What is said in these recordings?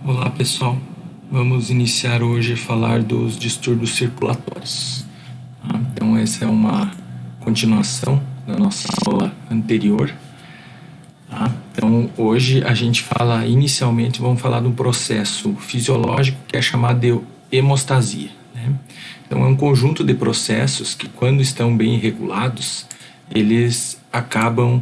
Olá pessoal, vamos iniciar hoje a falar dos distúrbios circulatórios. Então essa é uma continuação da nossa aula anterior. Então hoje a gente fala, inicialmente vamos falar de um processo fisiológico que é chamado de hemostasia, né? Então é um conjunto de processos que, quando estão bem regulados, eles acabam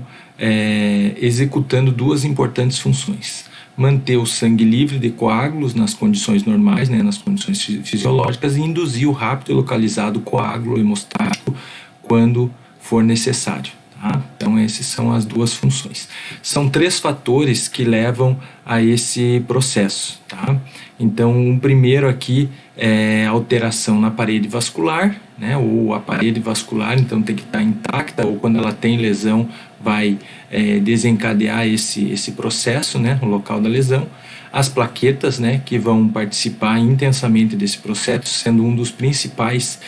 executando duas importantes funções: manter o sangue livre de coágulos nas condições normais, né, nas condições fisiológicas, e induzir o rápido e localizado coágulo hemostático quando for necessário. Tá? Então essas são as duas funções. São três fatores que levam a esse processo. Tá? Então o primeiro aqui é alteração na parede vascular, né, ou a parede vascular então tem que estar intacta, ou quando ela tem lesão vai desencadear esse processo, né, no local da lesão. As plaquetas, né, que vão participar intensamente desse processo, sendo um dos principais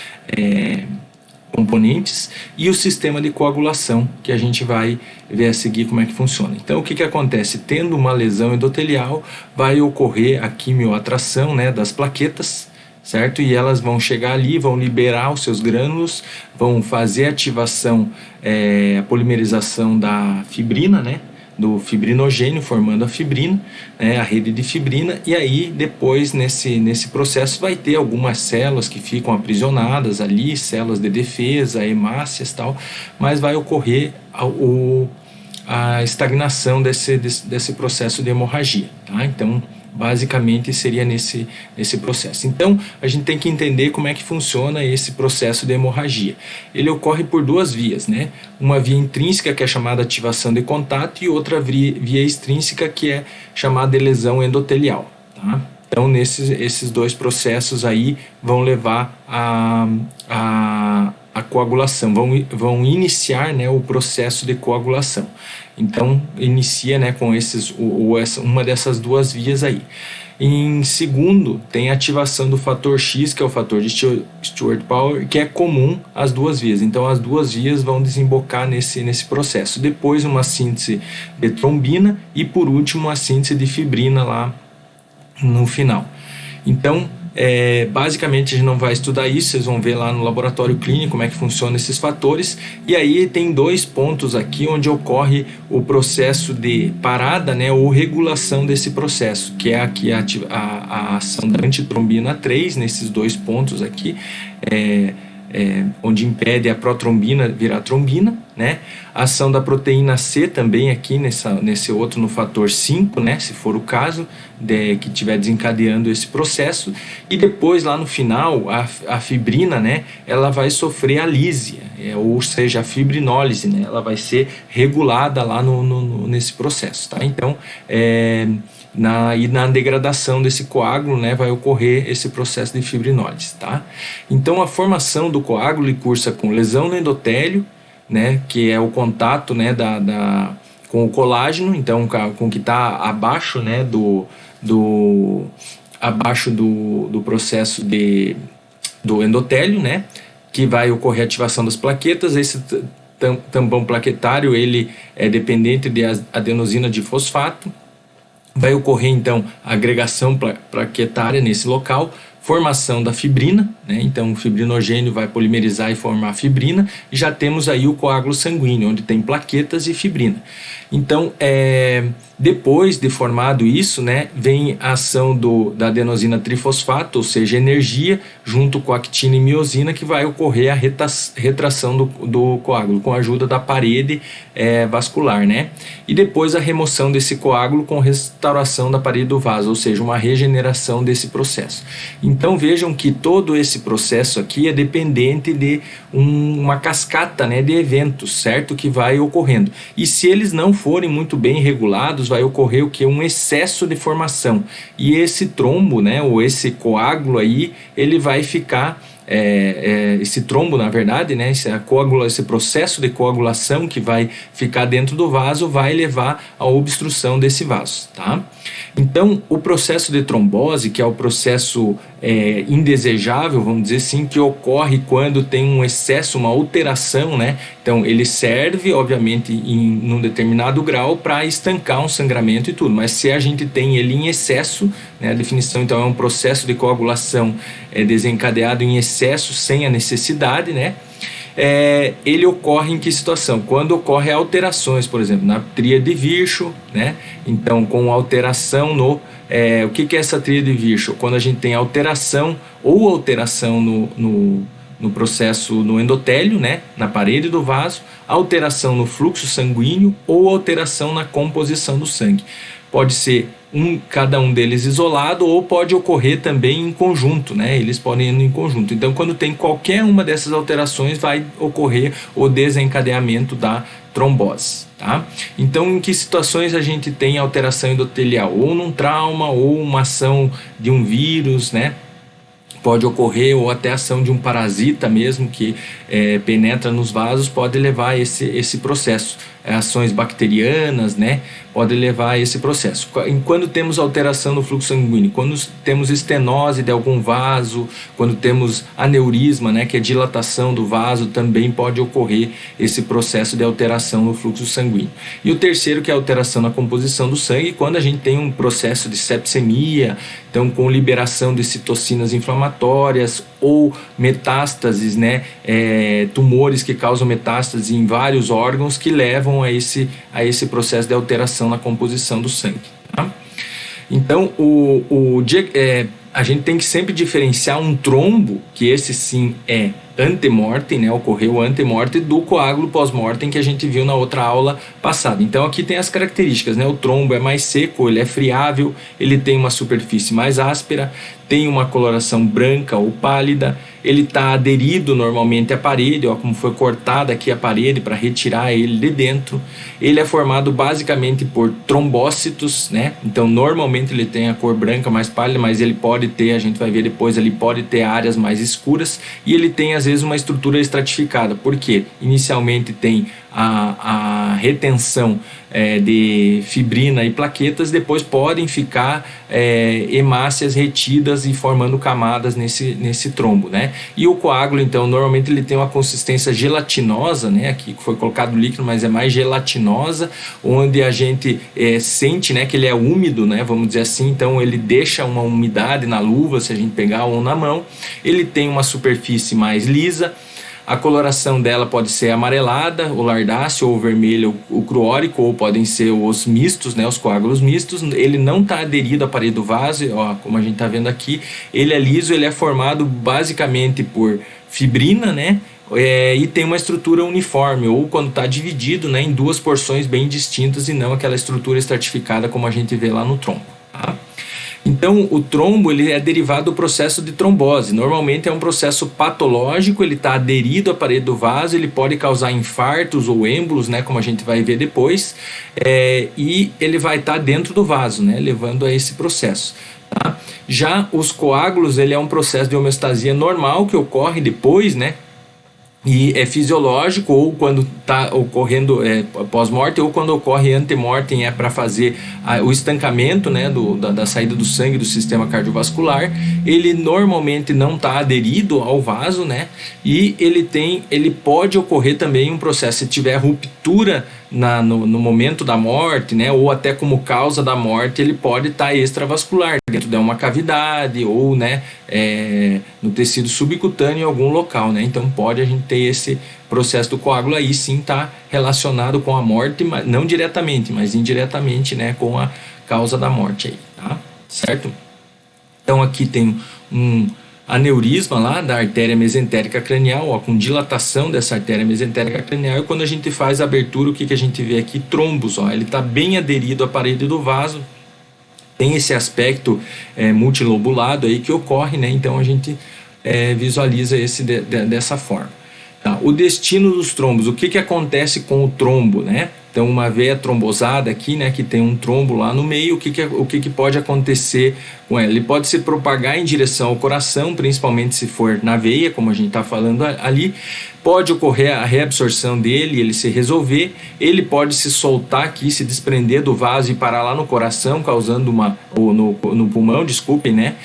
componentes, e o sistema de coagulação, que a gente vai ver a seguir como é que funciona. Então o que acontece? Tendo uma lesão endotelial, vai ocorrer a quimioatração, né, das plaquetas, certo? E elas vão chegar ali, vão liberar os seus grânulos, vão fazer a ativação, a polimerização da fibrina, né, do fibrinogênio, formando a fibrina, né, a rede de fibrina, e aí depois nesse processo vai ter algumas células que ficam aprisionadas ali, células de defesa, hemácias e tal, mas vai ocorrer a estagnação desse processo de hemorragia, tá? Então basicamente seria nesse processo. Então a gente tem que entender como é que funciona esse processo de hemorragia. Ele ocorre por duas vias, né? Uma via intrínseca, que é chamada ativação de contato, e outra via extrínseca, que é chamada de lesão endotelial, tá? Então esses dois processos aí vão levar a coagulação, vão iniciar, né, o processo de coagulação. Então inicia, né, com uma dessas duas vias aí. Em segundo, tem a ativação do fator X, que é o fator de Stewart-Power, que é comum às duas vias. Então as duas vias vão desembocar nesse processo. Depois uma síntese de trombina e, por último, a síntese de fibrina lá no final. Então basicamente a gente não vai estudar isso, vocês vão ver lá no laboratório clínico como é que funcionam esses fatores. E aí tem dois pontos aqui onde ocorre o processo de parada, né, ou regulação desse processo, que é aqui a ação da antitrombina 3, nesses dois pontos aqui, onde impede a protrombina virar trombina, né? A ação da proteína C também aqui nesse outro, no fator 5, né? Se for o caso que estiver desencadeando esse processo. E depois, lá no final, a fibrina, né, ela vai sofrer a lísia, ou seja, a fibrinólise, né? Ela vai ser regulada lá nesse processo, tá? Então na degradação desse coágulo, né, vai ocorrer esse processo de fibrinólise, tá? Então a formação do coágulo cursa com lesão no endotélio, né, que é o contato, né, com o colágeno, então com o que está abaixo, né, abaixo do processo do endotélio, né, que vai ocorrer a ativação das plaquetas. Esse tampão plaquetário, ele é dependente de adenosina de fosfato. Vai ocorrer então a agregação plaquetária nesse local, formação da fibrina, né? Então o fibrinogênio vai polimerizar e formar a fibrina, e já temos aí o coágulo sanguíneo, onde tem plaquetas e fibrina. Então depois de formado isso, né, vem a ação da adenosina trifosfato, ou seja, energia, junto com a actina e miosina, que vai ocorrer a retração do coágulo, com a ajuda da parede vascular, né? E depois a remoção desse coágulo com restauração da parede do vaso, ou seja, uma regeneração desse processo. Então vejam que todo esse processo aqui é dependente de uma cascata, né, de eventos, certo? Que vai ocorrendo. E se eles não forem muito bem regulados, vai ocorrer o que? Um excesso de formação. E esse trombo, né, ou esse coágulo aí, ele vai ficar... esse trombo, na verdade, né, esse processo de coagulação que vai ficar dentro do vaso vai levar à obstrução desse vaso, tá? Então, o processo de trombose, que é o processo indesejável, vamos dizer assim, que ocorre quando tem um excesso, uma alteração, né? Então, ele serve, obviamente, num determinado grau para estancar um sangramento e tudo, mas se a gente tem ele em excesso, né, a definição, então, é um processo de coagulação desencadeado em excesso, sem a necessidade, né? Ele ocorre em que situação? Quando ocorre alterações, por exemplo, na tríade de Virchow, né? Então, com alteração no... o que é essa tríade de Virchow? Quando a gente tem alteração no processo no endotélio, né? Na parede do vaso, alteração no fluxo sanguíneo ou alteração na composição do sangue. Pode ser cada um deles isolado ou pode ocorrer também em conjunto, né? Eles podem ir em conjunto. Então, quando tem qualquer uma dessas alterações, vai ocorrer o desencadeamento da trombose, tá? Então, em que situações a gente tem alteração endotelial? Ou num trauma, ou uma ação de um vírus, né? Pode ocorrer, ou até ação de um parasita mesmo que penetra nos vasos, pode levar a esse processo. Ações bacterianas, né, pode levar a esse processo. Quando temos alteração no fluxo sanguíneo, quando temos estenose de algum vaso, quando temos aneurisma, né, que é dilatação do vaso, também pode ocorrer esse processo de alteração no fluxo sanguíneo. E o terceiro, que é a alteração na composição do sangue, quando a gente tem um processo de sepsemia, então com liberação de citocinas inflamatórias ou metástases, né, tumores que causam metástases em vários órgãos que levam a esse processo de alteração na composição do sangue. Tá? Então, a gente tem que sempre diferenciar um trombo, que esse sim é ante-mortem, né, ocorreu ante-mortem, do coágulo pós-mortem que a gente viu na outra aula passada. Então aqui tem as características, né? O trombo é mais seco, ele é friável, ele tem uma superfície mais áspera, tem uma coloração branca ou pálida, ele está aderido normalmente à parede, ó, como foi cortada aqui a parede para retirar ele de dentro. Ele é formado basicamente por trombócitos, né? Então normalmente ele tem a cor branca mais pálida, mas ele pode ter, a gente vai ver depois, ele pode ter áreas mais escuras e ele tem às vezes uma estrutura estratificada, porque inicialmente tem a retenção de fibrina e plaquetas, depois podem ficar hemácias retidas e formando camadas nesse trombo, né? E o coágulo, então, normalmente ele tem uma consistência gelatinosa, né? Aqui foi colocado líquido, mas é mais gelatinosa, onde a gente sente, né, que ele é úmido, né? Vamos dizer assim, então ele deixa uma umidade na luva, se a gente pegar, ou na mão. Ele tem uma superfície mais lisa. A coloração dela pode ser amarelada, o lardáceo, ou vermelho, o cruórico, ou podem ser os mistos, né, os coágulos mistos. Ele não está aderido à parede do vaso, ó, como a gente está vendo aqui. Ele é liso, ele é formado basicamente por fibrina, né, e tem uma estrutura uniforme, ou quando está dividido, né, em duas porções bem distintas e não aquela estrutura estratificada como a gente vê lá no tronco. Tá? Então, o trombo ele é derivado do processo de trombose. Normalmente é um processo patológico, ele está aderido à parede do vaso, ele pode causar infartos ou êmbolos, né, como a gente vai ver depois, e ele vai estar dentro do vaso, né, levando a esse processo. Tá? Já os coágulos, ele é um processo de homeostasia normal que ocorre depois, né, e é fisiológico, ou quando está ocorrendo pós-morte, ou quando ocorre ante-mortem, é para fazer o estancamento, né, da saída do sangue do sistema cardiovascular. Ele normalmente não está aderido ao vaso, né, e ele pode ocorrer também um processo, se tiver ruptura no momento da morte, né, ou até como causa da morte, ele pode estar extravascular, dentro de uma cavidade, ou, né, no tecido subcutâneo em algum local, né, então pode a gente ter esse processo do coágulo aí sim está relacionado com a morte, mas não diretamente, mas indiretamente, né, com a causa da morte aí, tá? Certo? Então aqui tem um aneurisma lá da artéria mesentérica cranial, ó, com dilatação dessa artéria mesentérica cranial, e quando a gente faz a abertura, o que a gente vê aqui? Trombos, ó, ele está bem aderido à parede do vaso, tem esse aspecto multilobulado aí que ocorre, né? Então a gente visualiza esse dessa forma. Tá? O destino dos trombos, o que acontece com o trombo, né? Então uma veia trombosada aqui, né, que tem um trombo lá no meio, o que pode acontecer com ela? Ele pode se propagar em direção ao coração, principalmente se for na veia, como a gente está falando ali, pode ocorrer a reabsorção dele, ele se resolver, ele pode se soltar aqui, se desprender do vaso e parar lá no coração, causando ou no pulmão, desculpem, né?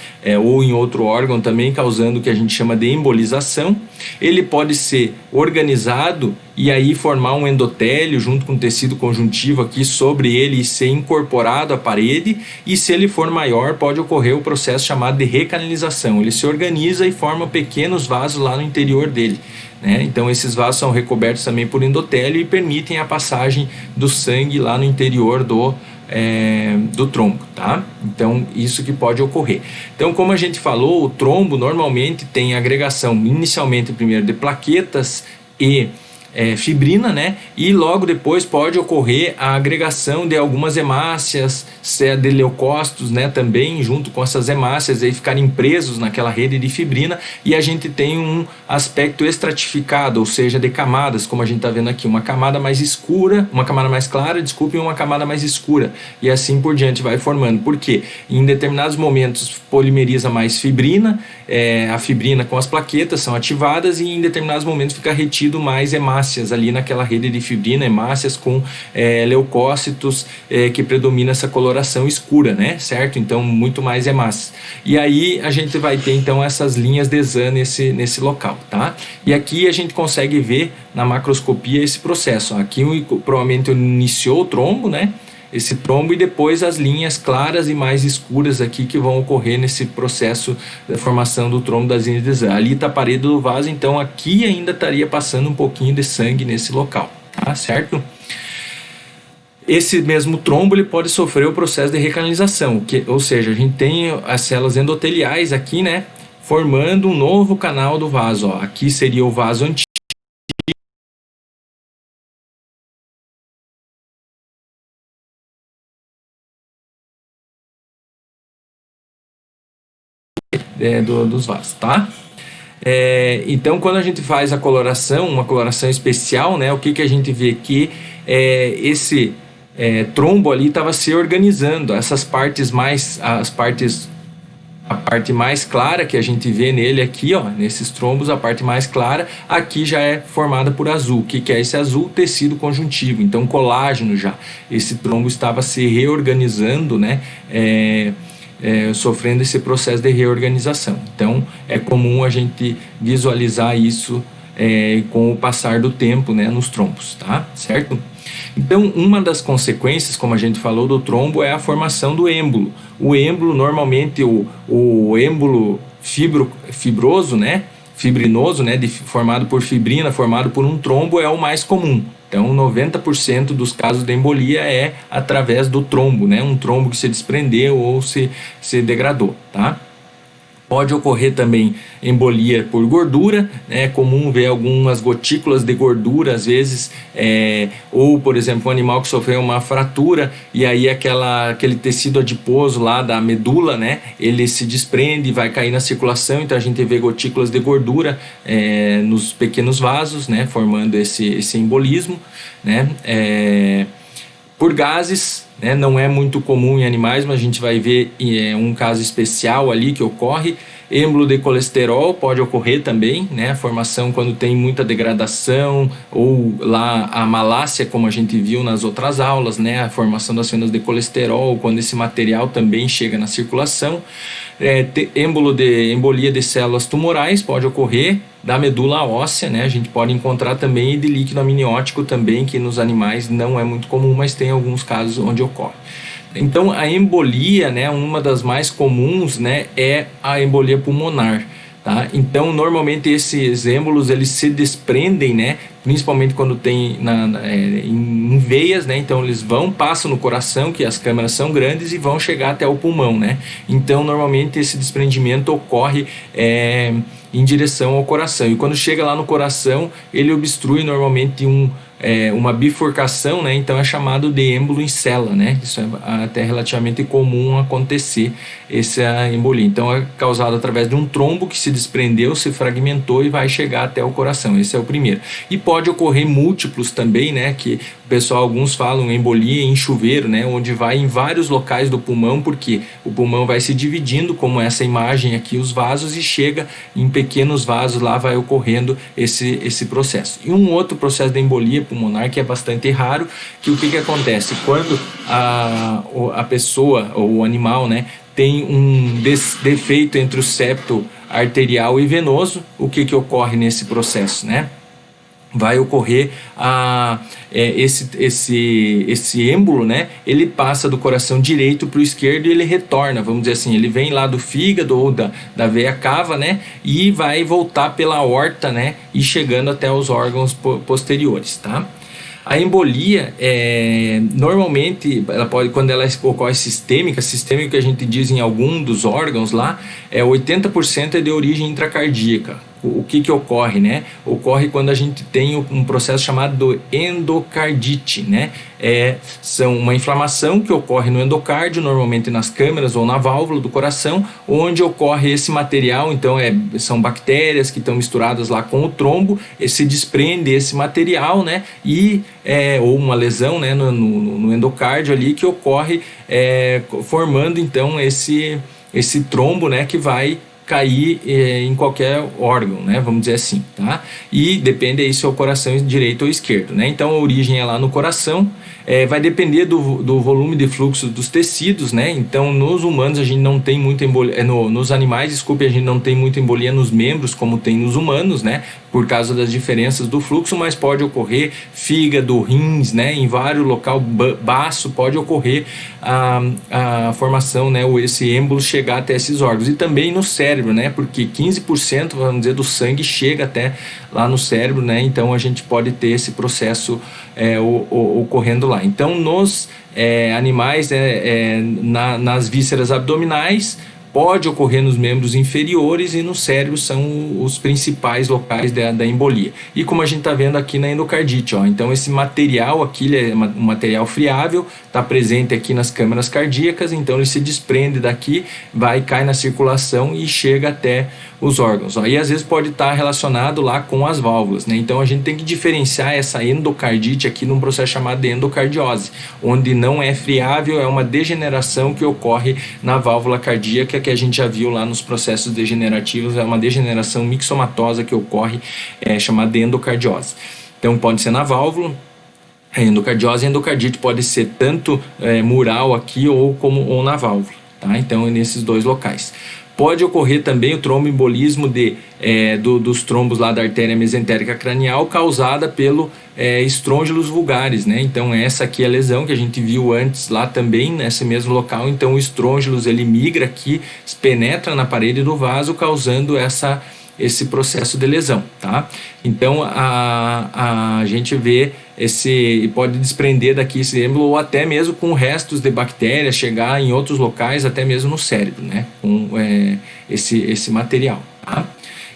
Ou em outro órgão também, causando o que a gente chama de embolização. Ele pode ser organizado e aí formar um endotélio junto com tecido conjuntivo aqui sobre ele e ser incorporado à parede, e se ele for maior pode ocorrer o processo chamado de recanalização. Ele se organiza e forma pequenos vasos lá no interior dele, né? Então esses vasos são recobertos também por endotélio e permitem a passagem do sangue lá no interior do trombo, tá? Então isso que pode ocorrer. Então, como a gente falou, o trombo normalmente tem agregação inicialmente primeiro de plaquetas e fibrina, né? E logo depois pode ocorrer a agregação de algumas hemácias, de leucócitos, né? Também junto com essas hemácias aí ficarem presos naquela rede de fibrina, e a gente tem um aspecto estratificado, ou seja, de camadas, como a gente está vendo aqui, uma camada mais escura, uma camada mais clara, desculpe, e uma camada mais escura, e assim por diante vai formando. Por quê? Em determinados momentos polimeriza mais fibrina, a fibrina com as plaquetas são ativadas, e em determinados momentos fica retido mais hemácias ali naquela rede de fibrina, hemácias com leucócitos, que predomina essa coloração escura, né? Certo? Então, muito mais hemácias. E aí a gente vai ter então essas linhas de Zahn nesse local, tá? E aqui a gente consegue ver na macroscopia esse processo. Aqui provavelmente iniciou o trombo, né? Esse trombo, e depois as linhas claras e mais escuras aqui que vão ocorrer nesse processo da formação do trombo das linhas de Zahn. Ali está a parede do vaso, então aqui ainda estaria passando um pouquinho de sangue nesse local, tá certo? Esse mesmo trombo ele pode sofrer o processo de recanalização, ou seja, a gente tem as células endoteliais aqui, né, formando um novo canal do vaso. Ó. Aqui seria o vaso antigo, dos vasos, tá? Então, quando a gente faz a coloração, uma coloração especial, né, o que a gente vê aqui esse trombo ali estava se organizando, essas partes a parte mais clara que a gente vê nele aqui, ó, nesses trombos, a parte mais clara aqui já é formada por azul. O que é esse azul? Tecido conjuntivo, então colágeno já. Esse trombo estava se reorganizando, né, sofrendo esse processo de reorganização. Então é comum a gente visualizar isso com o passar do tempo, né, nos trombos, tá? Certo? Então, uma das consequências, como a gente falou, do trombo é a formação do êmbolo. O êmbolo, normalmente, o êmbolo fibroso, né, fibrinoso, né, formado por fibrina, formado por um trombo, é o mais comum. Então, 90% dos casos de embolia é através do trombo, né, um trombo que se desprendeu ou se degradou, tá? Pode ocorrer também embolia por gordura, né? É comum ver algumas gotículas de gordura, às vezes, ou, por exemplo, um animal que sofreu uma fratura e aí aquele tecido adiposo lá da medula, né? Ele se desprende e vai cair na circulação, então a gente vê gotículas de gordura nos pequenos vasos, né? Formando esse embolismo, né? Por gases, né, não é muito comum em animais, mas a gente vai ver um caso especial ali que ocorre. Êmbolo de colesterol pode ocorrer também, né, a formação quando tem muita degradação, ou lá a malácia, como a gente viu nas outras aulas, né, a formação das fendas de colesterol, quando esse material também chega na circulação. Embolia de células tumorais pode ocorrer, da medula óssea, né? A gente pode encontrar também de líquido amniótico também, que nos animais não é muito comum, mas tem alguns casos onde ocorre. Então, a embolia, né, uma das mais comuns, né, é a embolia pulmonar. Tá? Então, normalmente esses êmbolos eles se desprendem, né? Principalmente quando tem em veias, né? Então eles passam no coração, que as câmaras são grandes, e vão chegar até o pulmão, né? Então, normalmente esse desprendimento ocorre em direção ao coração. E quando chega lá no coração, ele obstrui normalmente uma bifurcação, né? Então é chamado de êmbolo em cela, né? Isso é até relativamente comum acontecer, essa embolia. Então é causado através de um trombo que se desprendeu, se fragmentou e vai chegar até o coração. Esse é o primeiro. E pode ocorrer múltiplos também, né? Que O pessoal, alguns falam embolia em chuveiro, né, onde vai em vários locais do pulmão, porque o pulmão vai se dividindo, como essa imagem aqui, os vasos, e chega em pequenos vasos, lá vai ocorrendo esse processo. E um outro processo de embolia pulmonar que é bastante raro, que o que acontece? Quando a pessoa ou o animal, né, tem um defeito entre o septo arterial e venoso, o que ocorre nesse processo, né? Vai ocorrer esse êmbolo, né? Ele passa do coração direito para o esquerdo e ele retorna, vamos dizer assim, ele vem lá do fígado ou da veia cava, né? E vai voltar pela aorta, né? E chegando até os órgãos posteriores, tá? A embolia, normalmente, ela pode, quando ela ocorre sistêmica que a gente diz em algum dos órgãos lá, 80% é de origem intracardíaca. O que ocorre, né? Ocorre quando a gente tem um processo chamado endocardite, né? São uma inflamação que ocorre no endocárdio, normalmente nas câmeras ou na válvula do coração, onde ocorre esse material. Então são bactérias que estão misturadas lá com o trombo, se desprende esse material, né? Ou uma lesão, né, no endocárdio ali, que ocorre formando então esse trombo, né, que vai cair em qualquer órgão, né, vamos dizer assim, tá? E depende aí se é o coração direito ou esquerdo, né? Então a origem é lá no coração, vai depender do volume de fluxo dos tecidos, né? Então nos humanos a gente não tem muita embolia, nos animais, desculpe, a gente não tem muita embolia nos membros como tem nos humanos, né? Por causa das diferenças do fluxo, mas pode ocorrer fígado, rins, né? Em vários locais, baço, pode ocorrer a formação, né? Ou esse êmbolo chegar até esses órgãos. E também no cérebro, né? Porque 15%, vamos dizer, do sangue chega até lá no cérebro, né? Então a gente pode ter esse processo ocorrendo lá. Então nos animais, nas vísceras abdominais, pode ocorrer nos membros inferiores, e no cérebro são os principais locais da embolia. E como a gente está vendo aqui na endocardite, ó, então esse material aqui, ele é um material friável, está presente aqui nas câmaras cardíacas, então ele se desprende daqui, cai na circulação e chega até os órgãos. Aí às vezes pode estar relacionado lá com as válvulas, né? Então a gente tem que diferenciar essa endocardite aqui num processo chamado de endocardiose, onde não é friável, é uma degeneração que ocorre na válvula cardíaca, que a gente já viu lá nos processos degenerativos, é uma degeneração mixomatosa que ocorre, chamada de endocardiose. Então pode ser na válvula, a endocardiose e endocardite pode ser tanto mural aqui ou na válvula, tá? Então é nesses dois locais. Pode ocorrer também o tromboembolismo dos trombos lá da artéria mesentérica cranial, causada pelo estrôngilos vulgares, né? Então essa aqui é a lesão que a gente viu antes lá também, nesse mesmo local. Então o estrôngilos, ele migra aqui, penetra na parede do vaso, causando esse processo de lesão, tá? Então a gente vê pode desprender daqui esse êmbolo, ou até mesmo com restos de bactérias chegar em outros locais, até mesmo no cérebro, né? Com esse material, tá?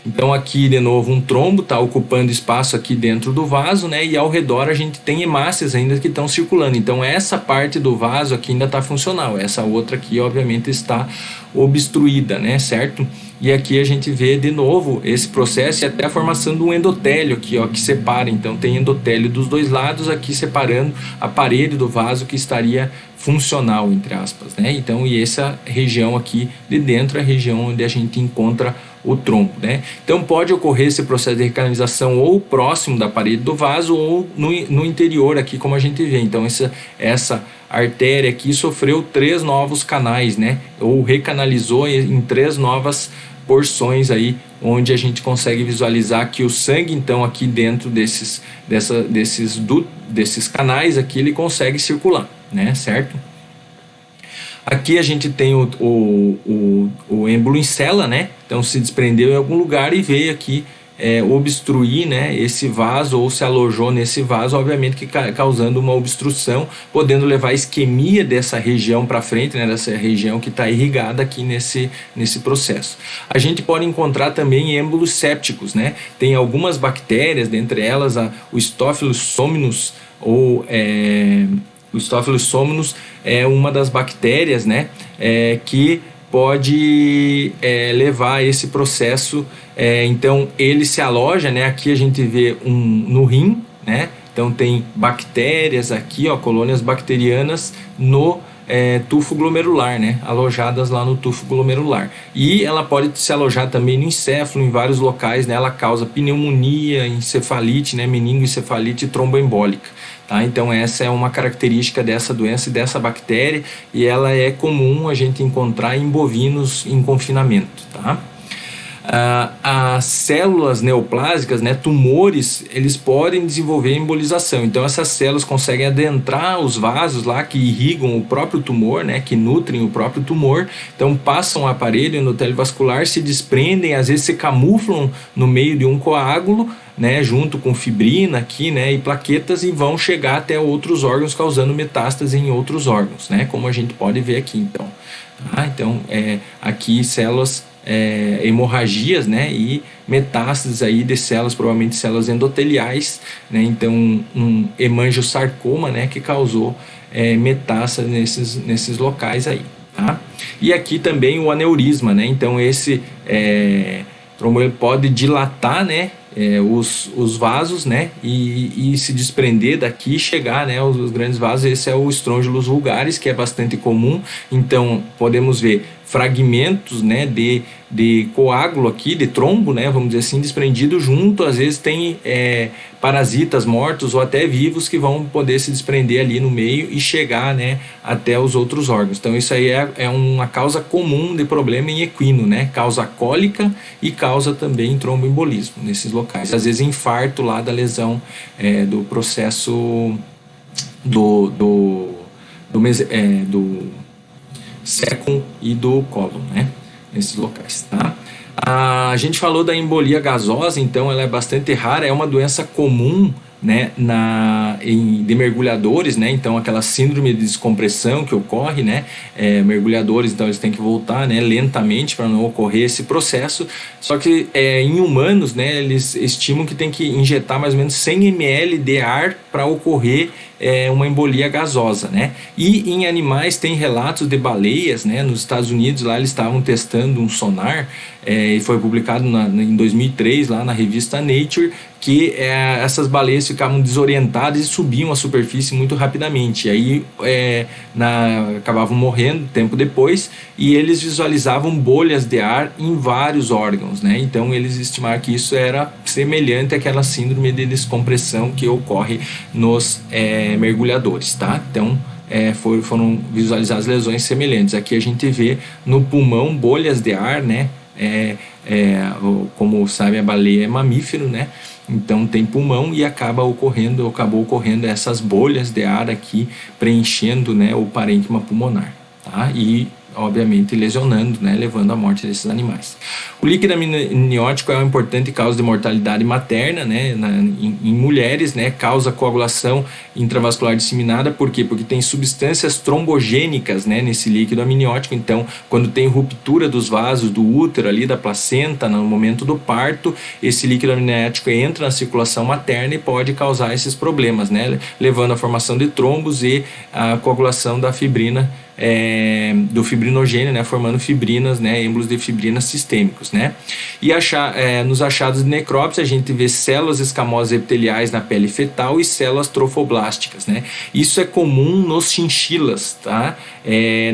Então aqui de novo um trombo está ocupando espaço aqui dentro do vaso, né? E ao redor a gente tem hemácias ainda que estão circulando. Então essa parte do vaso aqui ainda está funcional, essa outra aqui obviamente está obstruída, né? Certo? E aqui a gente vê de novo esse processo e até a formação de um endotélio aqui, ó, que separa. Então tem endotélio dos dois lados aqui separando a parede do vaso que estaria funcional, entre aspas, né? Então, e essa região aqui de dentro é a região onde a gente encontra o trombo, né? Então pode ocorrer esse processo de recanalização ou próximo da parede do vaso ou no interior aqui, como a gente vê. Então essa artéria aqui sofreu 3 novos canais, né? Ou recanalizou em 3 novas porções aí, onde a gente consegue visualizar que o sangue, então, aqui dentro desses canais aqui, ele consegue circular, né? Certo? Aqui a gente tem o êmbolo em cela, né? Então se desprendeu em algum lugar e veio aqui obstruir, né, esse vaso, ou se alojou nesse vaso, obviamente que causando uma obstrução, podendo levar a isquemia dessa região para frente, né, dessa região que está irrigada aqui nesse processo. A gente pode encontrar também êmbolos sépticos, né? Tem algumas bactérias, dentre elas o Staphylococcus somnus, o Staphylococcus somnus é uma das bactérias, né, que pode levar a esse processo. Então ele se aloja, né? Aqui a gente vê no rim, né? Então tem bactérias aqui, ó, colônias bacterianas no tufo glomerular, né? Alojadas lá no tufo glomerular. E ela pode se alojar também no encéfalo, em vários locais, né? Ela causa pneumonia, encefalite, né? Meningoencefalite tromboembólica. Tá? Então essa é uma característica dessa doença e dessa bactéria, e ela é comum a gente encontrar em bovinos em confinamento. Tá? As células neoplásicas, né, tumores, eles podem desenvolver embolização. Então essas células conseguem adentrar os vasos lá que irrigam o próprio tumor, né, que nutrem o próprio tumor. Então passam o aparelho endotélio vascular, se desprendem, às vezes se camuflam no meio de um coágulo, né, junto com fibrina aqui, né, e plaquetas, e vão chegar até outros órgãos, causando metástase em outros órgãos, né, como a gente pode ver aqui. Então, então aqui células, hemorragias, né, e metástases aí de células, provavelmente células endoteliais, né, então um hemangiosarcoma, né, que causou metástase nesses locais aí. Tá? E aqui também o aneurisma, né, então esse trombo pode dilatar, né, os vasos, né, e se desprender daqui e chegar, né, os grandes vasos. Esse é o estrongylus vulgaris, que é bastante comum. Então podemos ver fragmentos, né, de coágulo aqui, de trombo, né, vamos dizer assim, desprendido junto. Às vezes tem parasitas mortos ou até vivos que vão poder se desprender ali no meio e chegar, né, até os outros órgãos. Então isso aí é uma causa comum de problema em equino, né, causa cólica e causa também tromboembolismo nesses locais. Às vezes infarto lá da lesão do processo do sécum e do cólon, né, nesses locais, tá? A gente falou da embolia gasosa, então ela é bastante rara, é uma doença comum, né, de mergulhadores, né, então aquela síndrome de descompressão que ocorre, né, mergulhadores, então eles têm que voltar, né, lentamente para não ocorrer esse processo. Só que em humanos, né, eles estimam que tem que injetar mais ou menos 100 ml de ar para ocorrer uma embolia gasosa, né? E em animais tem relatos de baleias, né? Nos Estados Unidos lá eles estavam testando um sonar, e foi publicado em 2003 lá na revista Nature, que essas baleias ficavam desorientadas e subiam à superfície muito rapidamente. E aí acabavam morrendo tempo depois, e eles visualizavam bolhas de ar em vários órgãos, né? Então eles estimaram que isso era semelhante àquela síndrome de descompressão que ocorre nos mergulhadores, tá? Então foram visualizadas lesões semelhantes. Aqui a gente vê no pulmão bolhas de ar, né? Como sabe, a baleia é mamífero, né? Então tem pulmão e acabou ocorrendo essas bolhas de ar aqui preenchendo, né, o parênquima pulmonar, tá? E obviamente lesionando, né, levando à morte desses animais. O líquido amniótico é uma importante causa de mortalidade materna, né, em mulheres, né, causa coagulação intravascular disseminada. Por quê? Porque tem substâncias trombogênicas, né, nesse líquido amniótico. Então, quando tem ruptura dos vasos do útero ali, da placenta, no momento do parto, esse líquido amniótico entra na circulação materna e pode causar esses problemas, né, levando à formação de trombos e a coagulação da fibrina, do fibrinogênio, né, formando fibrinas, né, êmbolos de fibrinas sistêmicos, né. E nos achados de necrópsia a gente vê células escamosas epiteliais na pele fetal e células trofoblásticas, né. Isso é comum nos chinchilas, tá?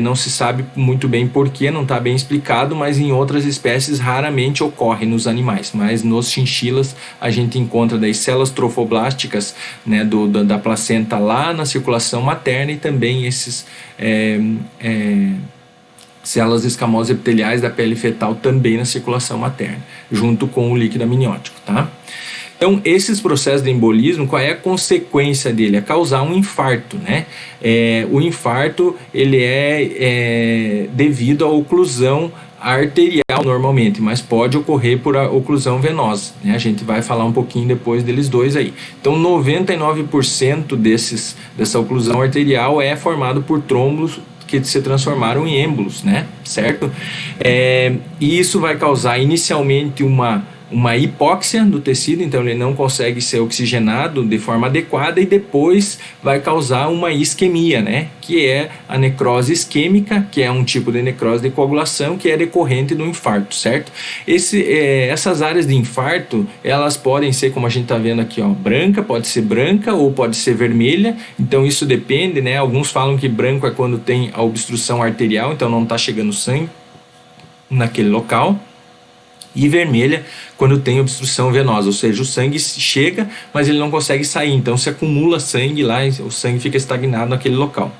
Não se sabe muito bem porquê, não está bem explicado, mas em outras espécies raramente ocorre nos animais, mas nos chinchilas a gente encontra daí células trofoblásticas, né, da placenta lá na circulação materna, e também esses células escamosas epiteliais da pele fetal também na circulação materna, junto com o líquido amniótico, tá? Então, esses processos de embolismo, qual é a consequência dele? É causar um infarto, né? O infarto, ele é devido à oclusão arterial normalmente, mas pode ocorrer por oclusão venosa, né? A gente vai falar um pouquinho depois deles dois aí. Então 99% dessa oclusão arterial é formado por trombos que se transformaram em êmbolos, né? Certo? E isso vai causar inicialmente uma uma hipóxia do tecido, então ele não consegue ser oxigenado de forma adequada e depois vai causar uma isquemia, né? Que é a necrose isquêmica, que é um tipo de necrose de coagulação que é decorrente do infarto, certo? Essas áreas de infarto, elas podem ser, como a gente está vendo aqui, ó, branca, pode ser branca ou pode ser vermelha, então isso depende, né? Alguns falam que branco é quando tem a obstrução arterial, então não está chegando sangue naquele local, e vermelha quando tem obstrução venosa, ou seja, o sangue chega, mas ele não consegue sair, então se acumula sangue lá e o sangue fica estagnado naquele local.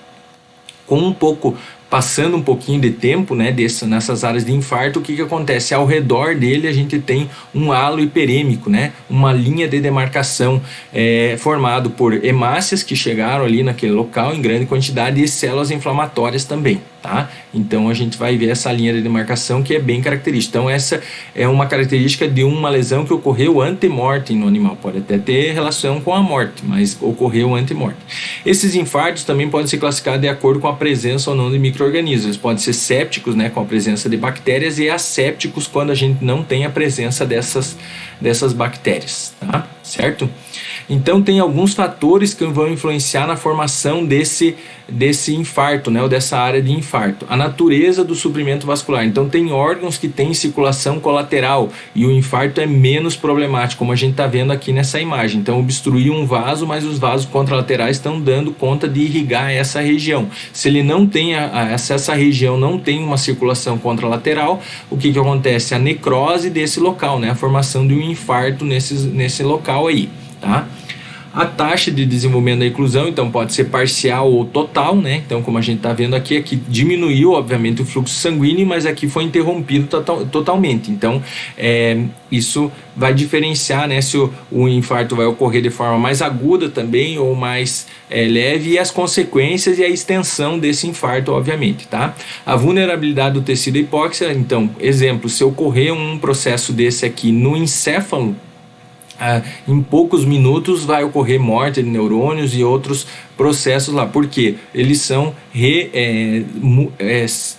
Passando um pouquinho de tempo, né, nessas áreas de infarto, o que acontece? Ao redor dele a gente tem um halo hiperêmico, né, uma linha de demarcação formado por hemácias que chegaram ali naquele local em grande quantidade e células inflamatórias também. Tá? Então a gente vai ver essa linha de demarcação que é bem característica. Então essa é uma característica de uma lesão que ocorreu ante-mortem no animal. Pode até ter relação com a morte, mas ocorreu ante-mortem. Esses infartos também podem ser classificados de acordo com a presença ou não de micro-organismos. Eles podem ser sépticos, né, com a presença de bactérias, e assépticos quando a gente não tem a presença dessas bactérias, tá? Certo? Então tem alguns fatores que vão influenciar na formação desse infarto, né, ou dessa área de infarto. A natureza do suprimento vascular. Então tem órgãos que têm circulação colateral e o infarto é menos problemático, como a gente está vendo aqui nessa imagem. Então obstruiu um vaso, mas os vasos contralaterais estão dando conta de irrigar essa região. Se ele não tem essa região não tem uma circulação contralateral, o que acontece? A necrose desse local, né, a formação de um infarto nesse local aí. Tá? A taxa de desenvolvimento da inclusão, então, pode ser parcial ou total, né? Então, como a gente está vendo aqui diminuiu, obviamente, o fluxo sanguíneo, mas aqui foi interrompido totalmente. Então, isso vai diferenciar, né, se o infarto vai ocorrer de forma mais aguda também ou mais leve, e as consequências e a extensão desse infarto, obviamente, tá? A vulnerabilidade do tecido hipóxia, então, exemplo, se ocorrer um processo desse aqui no encéfalo, em poucos minutos vai ocorrer morte de neurônios e outros processos lá, porque eles são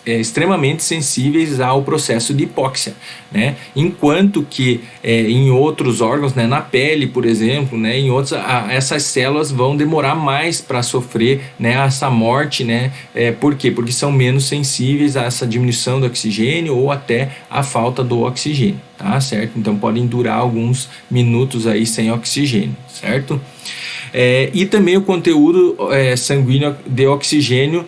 extremamente sensíveis ao processo de hipóxia, né? Enquanto que em outros órgãos, né, na pele, por exemplo, né, em outros, essas células vão demorar mais para sofrer, né, essa morte, né? Por quê? Porque são menos sensíveis a essa diminuição do oxigênio ou até a falta do oxigênio, tá? Certo? Então podem durar alguns minutos aí sem oxigênio, certo? E também o conteúdo sanguíneo de oxigênio,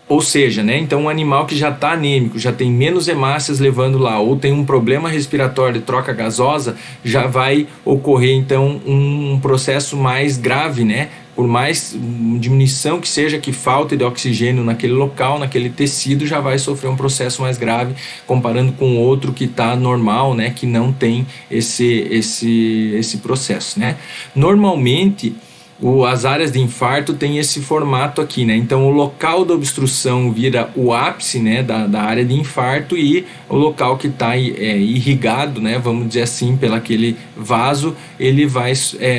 ou seja, né, então um animal que já está anêmico, já tem menos hemácias levando lá, ou tem um problema respiratório de troca gasosa, já vai ocorrer então um processo mais grave, né? Por mais diminuição que seja, que falte de oxigênio naquele local, naquele tecido, já vai sofrer um processo mais grave, comparando com outro que está normal, né, que não tem esse processo, né? Normalmente, as áreas de infarto têm esse formato aqui, né? Então o local da obstrução vira o ápice, né, da área de infarto, e o local que está irrigado, né, vamos dizer assim, pelo aquele vaso, ele vai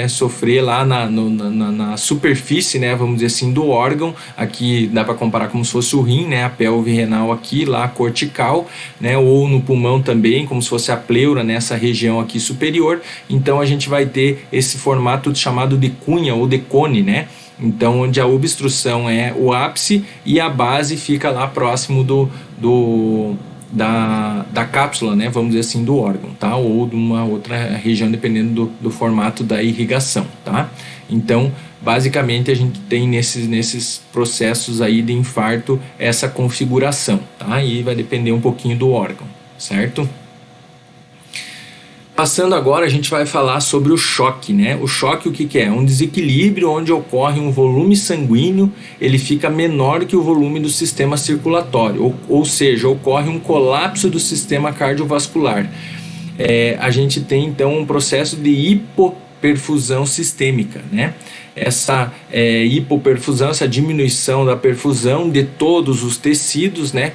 sofrer lá na superfície, né, vamos dizer assim, do órgão. Aqui dá para comparar como se fosse o rim, né, a pelve renal aqui, lá a cortical, né, ou no pulmão também, como se fosse a pleura nessa região aqui superior. Então a gente vai ter esse formato chamado de cunha ou de cone, né? Então, onde a obstrução é o ápice e a base fica lá próximo da cápsula, né? Vamos dizer assim, do órgão, tá? Ou de uma outra região, dependendo do formato da irrigação, tá? Então, basicamente, a gente tem nesses processos aí de infarto essa configuração, tá? E vai depender um pouquinho do órgão, certo? Passando agora, a gente vai falar sobre o choque, né? O choque, o que é? Um desequilíbrio onde ocorre um volume sanguíneo, ele fica menor que o volume do sistema circulatório, ou seja, ocorre um colapso do sistema cardiovascular. A gente tem então um processo de hipoperfusão sistêmica, né? essa hipoperfusão, essa diminuição da perfusão de todos os tecidos, né,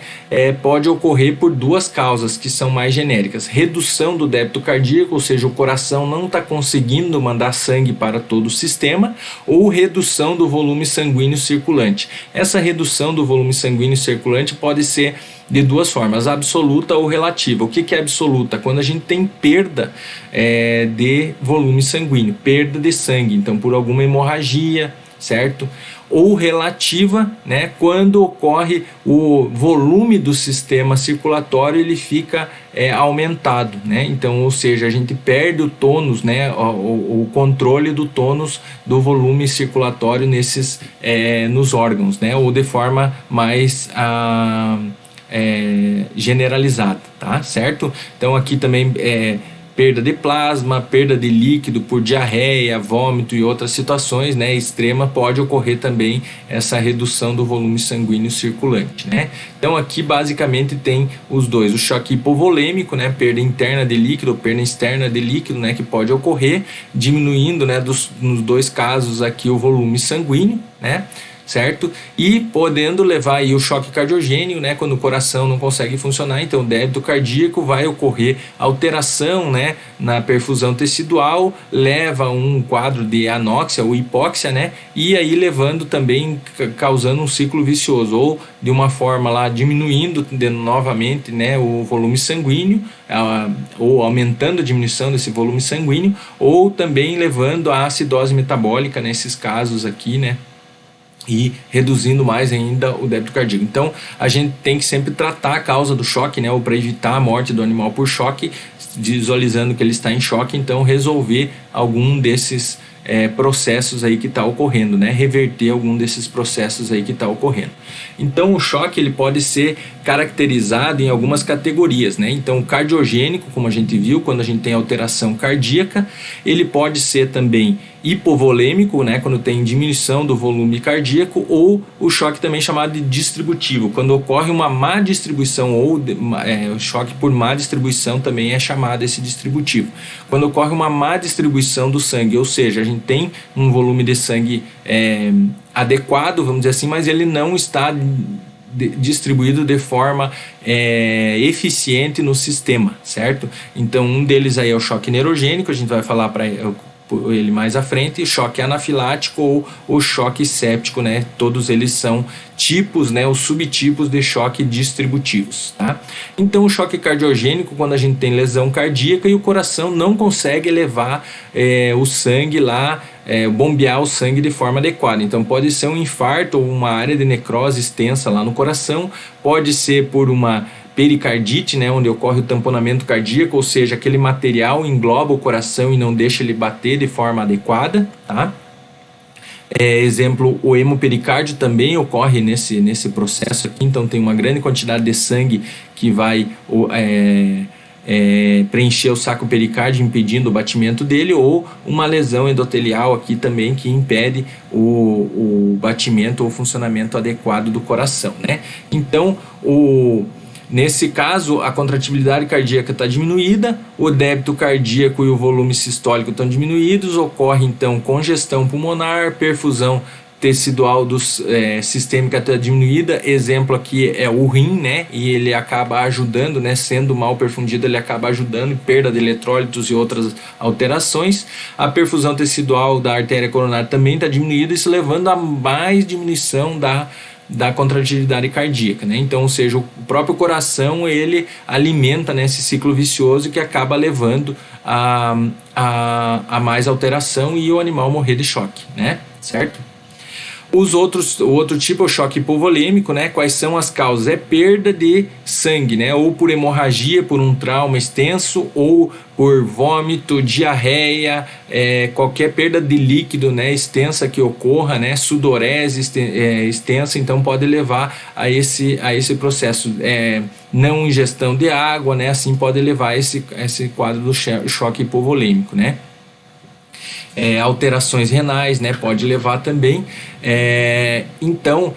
pode ocorrer por duas causas que são mais genéricas: redução do débito cardíaco, ou seja, o coração não está conseguindo mandar sangue para todo o sistema, ou redução do volume sanguíneo circulante. Essa redução do volume sanguíneo circulante pode ser de duas formas: absoluta ou relativa. O que é absoluta? Quando a gente tem perda de volume sanguíneo, perda de sangue, então por alguma hemorragia, certo? Ou relativa, né, quando ocorre o volume do sistema circulatório, ele fica aumentado, né? Então, ou seja, a gente perde o tônus, né, o controle do tônus do volume circulatório nos órgãos, né, ou de forma mais generalizada, tá? Certo? Então aqui também perda de plasma, perda de líquido por diarreia, vômito e outras situações, né, extrema, pode ocorrer também essa redução do volume sanguíneo circulante, né? Então aqui basicamente tem os dois: o choque hipovolêmico, né, perda interna de líquido, perda externa de líquido, né, que pode ocorrer, diminuindo, né, nos dois casos aqui o volume sanguíneo, né, certo? E podendo levar aí o choque cardiogênio, né, quando o coração não consegue funcionar, então o débito cardíaco vai ocorrer alteração, né, na perfusão tecidual, leva a um quadro de anóxia ou hipóxia, né, e aí levando também, causando um ciclo vicioso, ou de uma forma lá diminuindo novamente, né, o volume sanguíneo, ou aumentando a diminuição desse volume sanguíneo, ou também levando à acidose metabólica nesses casos aqui, né, e reduzindo mais ainda o débito cardíaco. Então a gente tem que sempre tratar a causa do choque, né, ou para evitar a morte do animal por choque, visualizando que ele está em choque, então resolver algum desses processos aí que está ocorrendo, né, reverter algum desses processos aí que está ocorrendo. Então o choque ele pode ser caracterizado em algumas categorias, né? Então o cardiogênico, como a gente viu, quando a gente tem alteração cardíaca, ele pode ser também hipovolêmico, né, quando tem diminuição do volume cardíaco, ou o choque também chamado de distributivo, quando ocorre uma má distribuição, ou o choque por má distribuição também é chamado esse distributivo. Quando ocorre uma má distribuição do sangue, ou seja, a gente tem um volume de sangue adequado, vamos dizer assim, mas ele não está distribuído de forma eficiente no sistema, certo? Então um deles aí é o choque neurogênico, a gente vai falar para ele mais à frente, choque anafilático ou o choque séptico, né? Todos eles são tipos, né, os subtipos de choque distributivos, tá? Então o choque cardiogênico, quando a gente tem lesão cardíaca e o coração não consegue levar o sangue lá, bombear o sangue de forma adequada. Então pode ser um infarto ou uma área de necrose extensa lá no coração, pode ser por uma pericardite, né, onde ocorre o tamponamento cardíaco, ou seja, aquele material engloba o coração e não deixa ele bater de forma adequada, tá? Exemplo, o hemopericárdio também ocorre nesse processo aqui, então tem uma grande quantidade de sangue que vai preencher o saco pericárdio, impedindo o batimento dele, ou uma lesão endotelial aqui também que impede o batimento ou funcionamento adequado do coração, né? Então, nesse caso, a contratibilidade cardíaca está diminuída, o débito cardíaco e o volume sistólico estão diminuídos, ocorre então congestão pulmonar, perfusão tecidual sistêmica está diminuída. Exemplo aqui é o rim, né? E ele acaba ajudando, né? Sendo mal perfundido, ele acaba ajudando, perda de eletrólitos e outras alterações. A perfusão tecidual da artéria coronária também está diminuída, isso levando a mais diminuição da contratibilidade cardíaca, né? Então, ou seja, o próprio coração ele alimenta, né, esse ciclo vicioso que acaba levando a mais alteração e o animal morrer de choque, né? Certo? O outro tipo é o choque hipovolêmico, né? Quais são as causas? É perda de sangue, né? Ou por hemorragia, por um trauma extenso, ou por vômito, diarreia, qualquer perda de líquido, né, extensa que ocorra, né? Sudorese extensa, então pode levar a esse processo. Não ingestão de água, né? Assim pode levar a esse quadro do choque hipovolêmico, né? Alterações renais, né, pode levar também. Então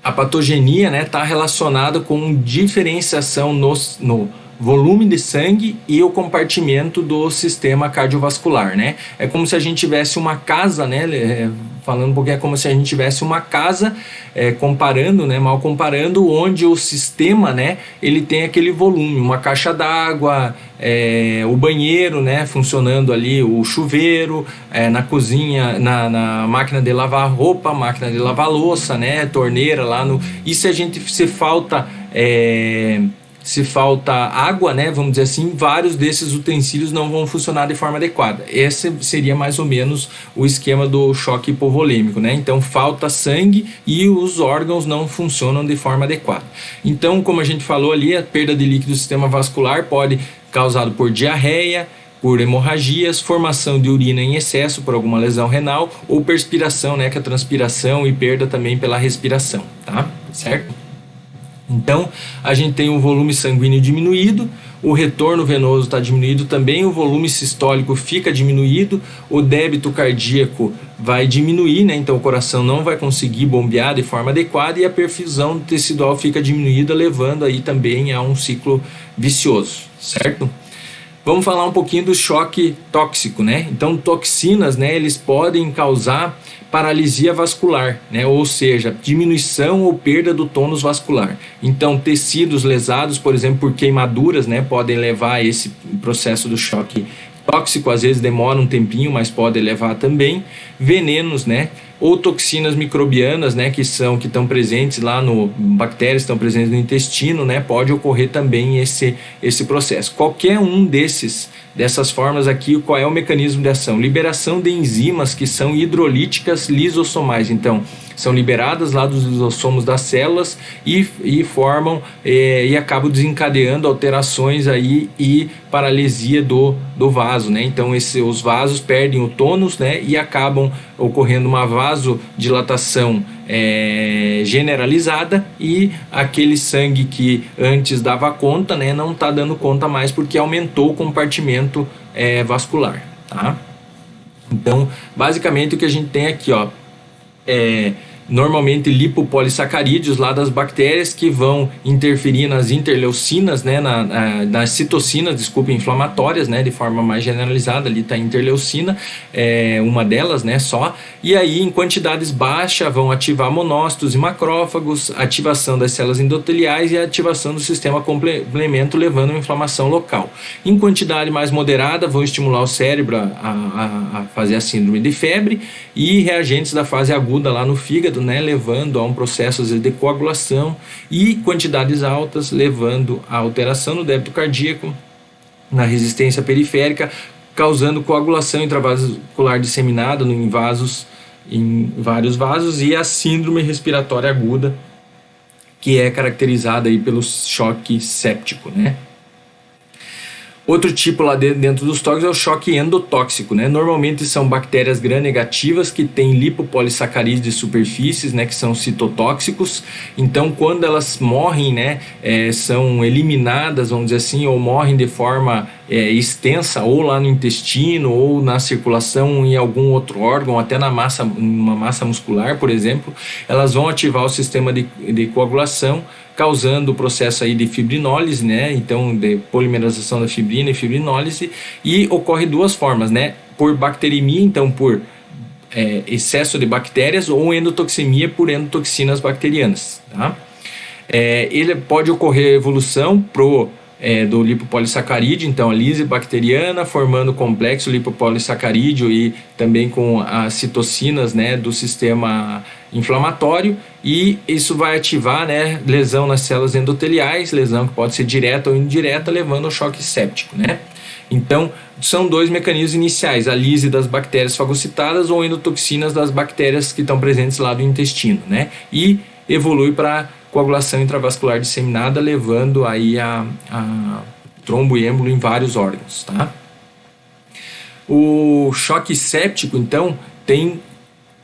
a patogenia, né, está relacionada com diferenciação no volume de sangue e o compartimento do sistema cardiovascular, né? É como se a gente tivesse uma casa, né? Falando um pouquinho, é como se a gente tivesse uma casa, comparando, né? Mal comparando, onde o sistema, né? Ele tem aquele volume, uma caixa d'água, o banheiro, né? Funcionando ali, o chuveiro, na cozinha, na máquina de lavar roupa, máquina de lavar louça, né? Torneira lá no... E se falta água, né, vamos dizer assim, vários desses utensílios não vão funcionar de forma adequada. Esse seria mais ou menos o esquema do choque hipovolêmico, né? Então falta sangue e os órgãos não funcionam de forma adequada. Então, como a gente falou ali, a perda de líquido do sistema vascular pode causado por diarreia, por hemorragias, formação de urina em excesso por alguma lesão renal ou perspiração, né, que é a transpiração, e perda também pela respiração, tá? Certo? Então, a gente tem o volume sanguíneo diminuído, o retorno venoso está diminuído também, o volume sistólico fica diminuído, o débito cardíaco vai diminuir, né? Então o coração não vai conseguir bombear de forma adequada e a perfusão tecidual fica diminuída, levando aí também a um ciclo vicioso, certo? Vamos falar um pouquinho do choque tóxico, né? Então, toxinas, né, eles podem causar paralisia vascular, né? Ou seja, diminuição ou perda do tônus vascular. Então, tecidos lesados, por exemplo, por queimaduras, né, podem levar a esse processo do choque tóxico. Às vezes demora um tempinho, mas pode levar também. Venenos, né? Ou toxinas microbianas, né, que estão presentes lá no bactérias, estão presentes no intestino, né, pode ocorrer também esse processo. Qualquer um dessas formas aqui, qual é o mecanismo de ação? Liberação de enzimas que são hidrolíticas lisossomais. Então, são liberadas lá dos lisossomos das células e formam e acabam desencadeando alterações aí e paralisia do vaso, né? Então os vasos perdem o tônus, né, e acabam ocorrendo uma vasodilatação generalizada, e aquele sangue que antes dava conta, né, não está dando conta mais porque aumentou o compartimento vascular, tá? Então, basicamente o que a gente tem aqui, ó, normalmente lipopolissacarídeos lá das bactérias que vão interferir nas interleucinas, né, nas citocinas, inflamatórias, né, de forma mais generalizada. Ali está a interleucina, uma delas, né, só, e aí em quantidades baixas vão ativar monócitos e macrófagos, ativação das células endoteliais e ativação do sistema complemento, levando a uma inflamação local. Em quantidade mais moderada vão estimular o cérebro a fazer a síndrome de febre, e reagentes da fase aguda lá no fígado, né, levando a um processo de coagulação, e quantidades altas levando a alteração no débito cardíaco, na resistência periférica, causando coagulação intravascular disseminada em vários vasos, e a síndrome respiratória aguda, que é caracterizada aí pelo choque séptico, né? Outro tipo lá dentro dos tóxicos é o choque endotóxico, né? Normalmente são bactérias gram-negativas que têm lipopolissacarídeos de superfícies, né, que são citotóxicos. Então, quando elas morrem, né, são eliminadas, vamos dizer assim, ou morrem de forma extensa, ou lá no intestino, ou na circulação em algum outro órgão, até numa massa muscular, por exemplo, elas vão ativar o sistema de coagulação, causando o processo aí de fibrinólise, né? Então, de polimerização da fibrina e fibrinólise, e ocorre duas formas, né? Por bacteremia, então por excesso de bactérias, ou endotoxemia por endotoxinas bacterianas, tá? Ele pode ocorrer evolução do lipopolissacarídeo, então a lise bacteriana, formando complexo lipopolissacarídeo e também com as citocinas, né, do sistema inflamatório, e isso vai ativar, né, lesão nas células endoteliais, lesão que pode ser direta ou indireta, levando ao choque séptico, né? Então, são dois mecanismos iniciais: a lise das bactérias fagocitadas ou endotoxinas das bactérias que estão presentes lá do intestino, né? E evolui para coagulação intravascular disseminada, levando aí a trombo e êmbolo em vários órgãos, tá? O choque séptico, então, tem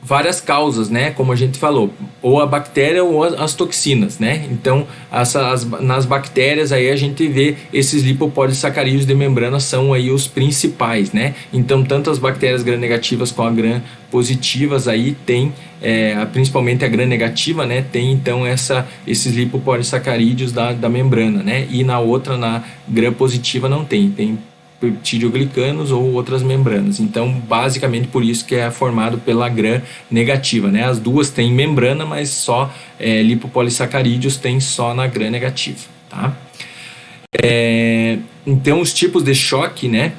várias causas, né? Como a gente falou, ou a bactéria ou as toxinas, né? Então, nas bactérias aí a gente vê esses lipopolissacarídeos de membrana são aí os principais, né? Então, tanto as bactérias gram-negativas como a gram-positivas aí tem, principalmente a gram-negativa, né? Tem então esses lipopolissacarídeos da membrana, né? E na outra, na gram-positiva não tem peptidoglicanos ou outras membranas. Então, basicamente por isso que é formado pela gram negativa, né? As duas têm membrana, mas só lipopolissacarídeos tem só na gram negativa, tá? Então, os tipos de choque, né?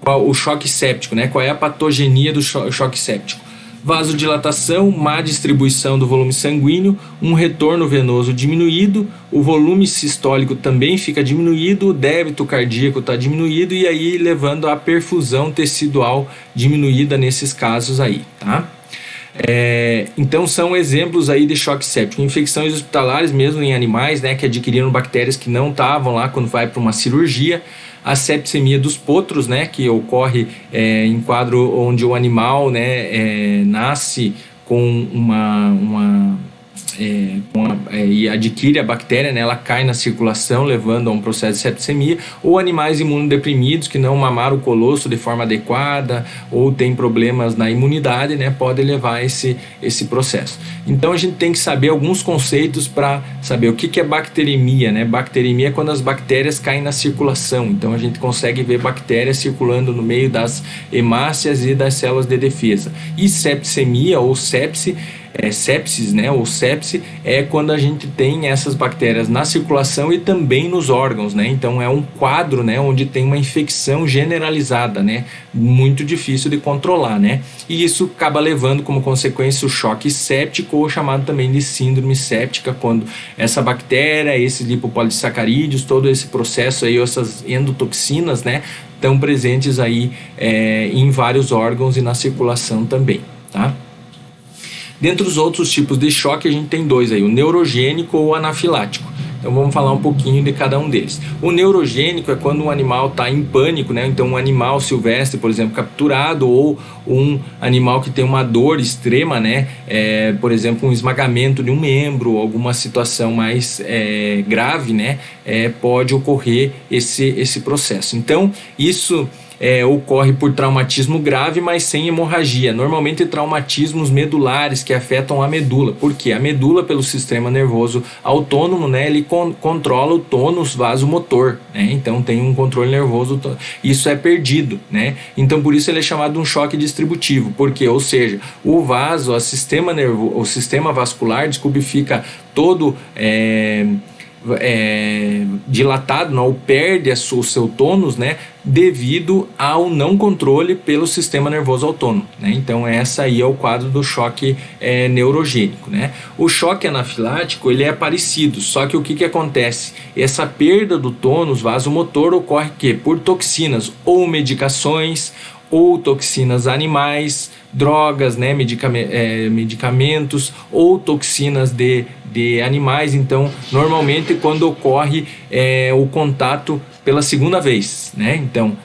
O choque séptico, né? Qual é a patogenia do choque séptico? Vasodilatação, má distribuição do volume sanguíneo, um retorno venoso diminuído, o volume sistólico também fica diminuído, o débito cardíaco está diminuído e aí levando a perfusão tecidual diminuída nesses casos aí, tá? Então são exemplos aí de choque séptico, infecções hospitalares mesmo em animais, né, que adquiriram bactérias que não estavam lá quando vai para uma cirurgia, a septicemia dos potros, né, que ocorre em quadro onde o animal, né, nasce com e adquire a bactéria, né, ela cai na circulação, levando a um processo de septicemia, ou animais imunodeprimidos que não mamaram o colosso de forma adequada, ou tem problemas na imunidade, né, pode levar a esse processo. Então a gente tem que saber alguns conceitos para saber o que é bacteremia, né? Bacteremia é quando as bactérias caem na circulação, então a gente consegue ver bactérias circulando no meio das hemácias e das células de defesa. E septicemia ou sepsis, né, ou sepse, é quando a gente tem essas bactérias na circulação e também nos órgãos, né? Então é um quadro, né, onde tem uma infecção generalizada, né, muito difícil de controlar, né? E isso acaba levando como consequência o choque séptico, ou chamado também de síndrome séptica, quando essa bactéria, esses lipopolissacarídeos, todo esse processo aí, essas endotoxinas, né, estão presentes aí em vários órgãos e na circulação também, tá? Dentre os outros tipos de choque, a gente tem dois aí, o neurogênico ou o anafilático. Então vamos falar um pouquinho de cada um deles. O neurogênico é quando um animal está em pânico, né? Então um animal silvestre, por exemplo, capturado, ou um animal que tem uma dor extrema, né? Por exemplo, um esmagamento de um membro, alguma situação mais grave, né? Pode ocorrer esse processo. Então isso ocorre por traumatismo grave, mas sem hemorragia. Normalmente traumatismos medulares que afetam a medula. Por quê? A medula, pelo sistema nervoso autônomo, né, ele controla o tônus vasomotor, né? Então tem um controle nervoso, isso é perdido, né? Então por isso ele é chamado de um choque distributivo. Por quê? Ou seja, o vaso, o sistema vascular, fica todo dilatado, não, ou perde o seu tônus, né, devido ao não controle pelo sistema nervoso autônomo, né? Então essa aí é o quadro do choque neurogênico, né? O choque anafilático, ele é parecido, só que o que acontece? Essa perda do tônus vasomotor ocorre por toxinas ou medicações, ou toxinas animais, drogas, né, medicamentos, ou toxinas de animais. Então normalmente quando ocorre o contato pela segunda vez, né? Então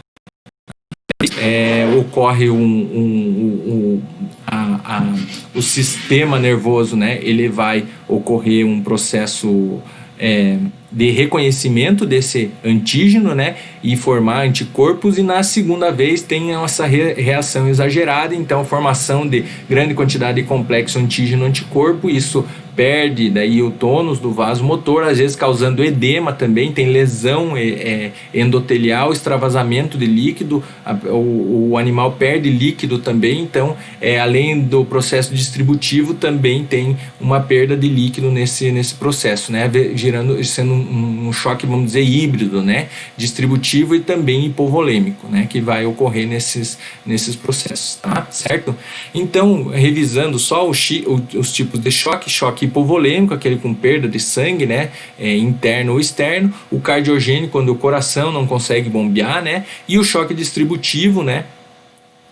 ocorre o sistema nervoso, né? Ele vai ocorrer um processo de reconhecimento desse antígeno, né, e formar anticorpos, e na segunda vez tem essa reação exagerada, então a formação de grande quantidade de complexo antígeno-anticorpo, isso perde daí o tônus do vaso motor, às vezes causando edema também, tem lesão endotelial, extravasamento de líquido, o animal perde líquido também, então além do processo distributivo também tem uma perda de líquido nesse processo, né, sendo um choque, vamos dizer, híbrido, né, distributivo e também hipovolêmico, né, que vai ocorrer nesses processos, tá? Certo? Então, revisando só os tipos de choque hipovolêmico, aquele com perda de sangue, né, interno ou externo, o cardiogênico, quando o coração não consegue bombear, né, e o choque distributivo, né,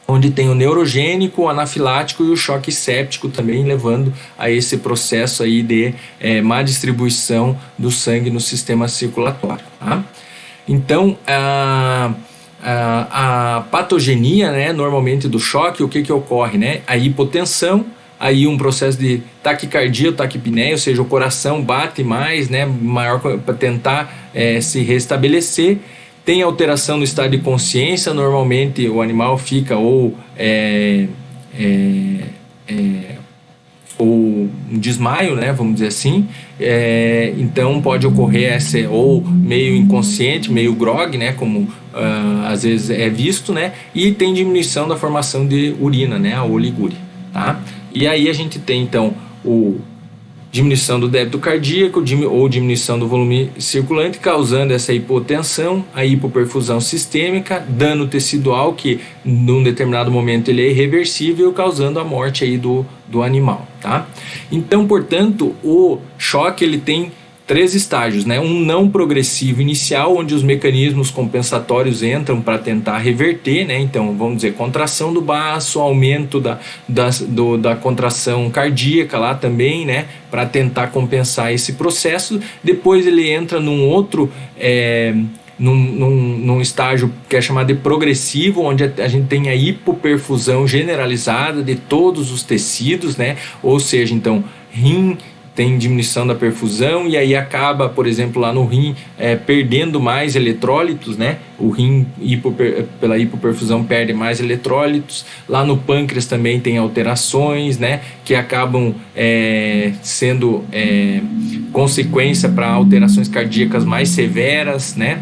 onde tem o neurogênico, o anafilático e o choque séptico também, levando a esse processo aí de má distribuição do sangue no sistema circulatório, tá? Então, A patogenia, né, normalmente do choque, o que ocorre, né? A hipotensão, aí um processo de taquicardia, taquipneia, ou seja, o coração bate mais, né, maior, para tentar se restabelecer. Tem alteração no estado de consciência, normalmente o animal fica ou um desmaio, né, vamos dizer assim. Então pode ocorrer ou meio inconsciente, meio grog, né, como às vezes é visto, né, e tem diminuição da formação de urina, né, a oligúria, tá? E aí a gente tem então diminuição do débito cardíaco ou diminuição do volume circulante, causando essa hipotensão, a hipoperfusão sistêmica, dano tecidual que num determinado momento ele é irreversível, causando a morte aí do animal, tá? Então, portanto, o choque ele tem 3 estágios, né? Um não progressivo inicial, onde os mecanismos compensatórios entram para tentar reverter, né? Então, vamos dizer, contração do baço, aumento da contração cardíaca lá também, né? Para tentar compensar esse processo. Depois ele entra num outro... Num estágio que é chamado de progressivo, onde a gente tem a hipoperfusão generalizada de todos os tecidos, né? Ou seja, então, rim tem diminuição da perfusão e aí acaba, por exemplo, lá no rim perdendo mais eletrólitos, né? O rim pela hipoperfusão perde mais eletrólitos. Lá no pâncreas também tem alterações, né? Que acabam sendo consequência para alterações cardíacas mais severas, né?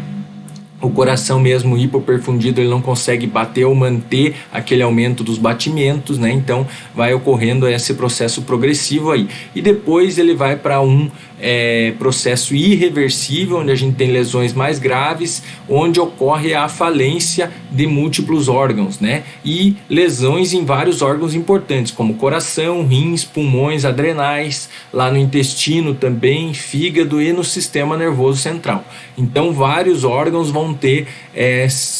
O coração mesmo hipoperfundido ele não consegue bater ou manter aquele aumento dos batimentos, né? Então vai ocorrendo esse processo progressivo aí. E depois ele vai para um processo irreversível, onde a gente tem lesões mais graves, onde ocorre a falência de múltiplos órgãos, né? E lesões em vários órgãos importantes, como coração, rins, pulmões, adrenais, lá no intestino também, fígado e no sistema nervoso central. Então vários órgãos vão ter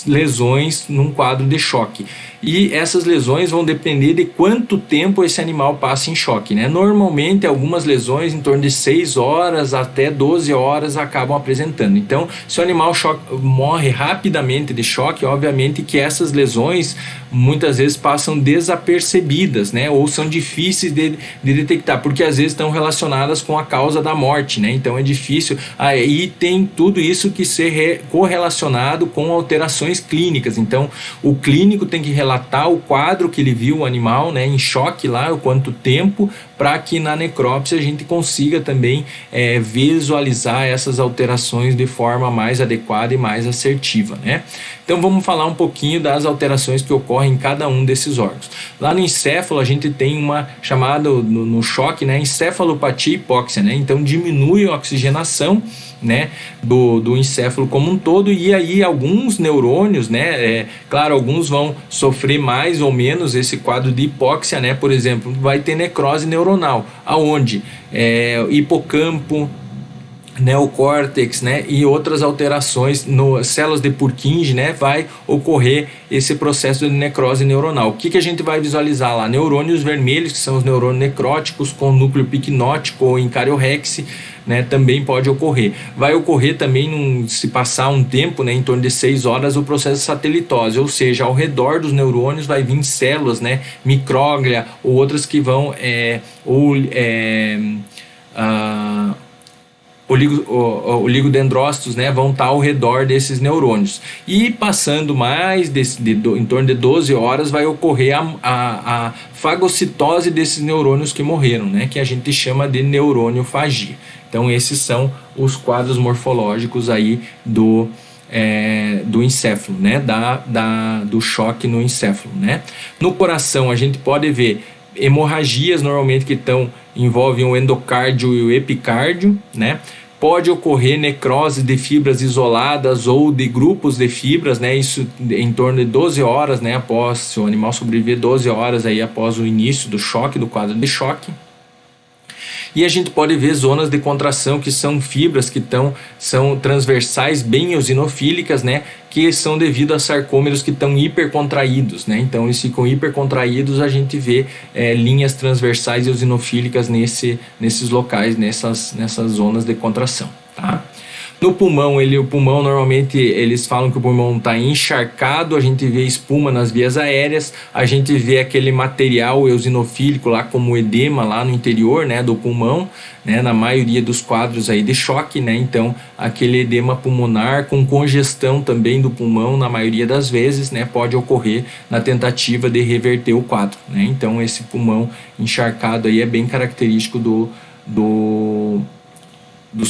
lesões num quadro de choque. E essas lesões vão depender de quanto tempo esse animal passa em choque, né? Normalmente algumas lesões em torno de 6 horas até 12 horas acabam apresentando. Então, se o animal morre rapidamente de choque, obviamente que essas lesões muitas vezes passam desapercebidas, né? Ou são difíceis de detectar, porque às vezes estão relacionadas com a causa da morte, né? Então é difícil. Aí tem tudo isso que ser correlacionado com alterações clínicas. Então o clínico tem que relatar o quadro que ele viu o animal, né, em choque lá, o quanto tempo, para que na necrópsia a gente consiga também visualizar essas alterações de forma mais adequada e mais assertiva, né? Então vamos falar um pouquinho das alterações que ocorrem em cada um desses órgãos. Lá no encéfalo a gente tem uma chamada no choque, né, encefalopatia hipóxia, né? Então diminui a oxigenação, né, do encéfalo como um todo, e aí alguns neurônios, né, claro, alguns vão sofrer mais ou menos esse quadro de hipóxia, né? Por exemplo, vai ter necrose neuronal, aonde hipocampo, neocórtex, né, e outras alterações no células de Purkinje, né, vai ocorrer esse processo de necrose neuronal. O que a gente vai visualizar lá? Neurônios vermelhos, que são os neurônios necróticos com núcleo picnótico ou em cariorexe, né, também pode ocorrer. Vai ocorrer também, se passar um tempo, né, em torno de 6 horas, o processo de satelitose, ou seja, ao redor dos neurônios vai vir células, né, micróglia ou outras que vão oligodendrócitos, né, vão estar ao redor desses neurônios. E passando mais em torno de 12 horas vai ocorrer a fagocitose desses neurônios que morreram, né, que a gente chama de neurôniofagia. Então esses são os quadros morfológicos aí do encéfalo, né, do choque no encéfalo, né. No coração a gente pode ver hemorragias normalmente que envolvem o endocárdio e o epicárdio, né. Pode ocorrer necrose de fibras isoladas ou de grupos de fibras, né? Isso em torno de 12 horas, né? Se o animal sobreviver 12 horas aí após o início do choque, do quadro de choque. E a gente pode ver zonas de contração que são fibras que são transversais bem eosinofílicas, né? Que são devido a sarcômeros que estão hipercontraídos, né? Então eles ficam hipercontraídos, a gente vê linhas transversais eosinofílicas nesses locais, nessas zonas de contração, tá? No pulmão, o pulmão normalmente eles falam que o pulmão está encharcado, a gente vê espuma nas vias aéreas, a gente vê aquele material eosinofílico lá como edema lá no interior, né, do pulmão, né, na maioria dos quadros aí de choque, né, então aquele edema pulmonar com congestão também do pulmão na maioria das vezes, né, pode ocorrer na tentativa de reverter o quadro, né, então esse pulmão encharcado aí é bem característico dos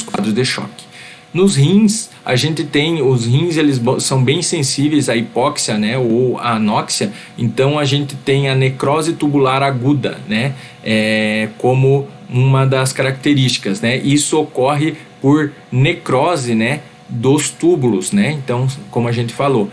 quadros de choque. Nos rins, a gente tem, os rins eles são bem sensíveis à hipóxia, né, ou à anóxia, então a gente tem a necrose tubular aguda, né, como uma das características, né, isso ocorre por necrose, né, dos túbulos, né, então, como a gente falou,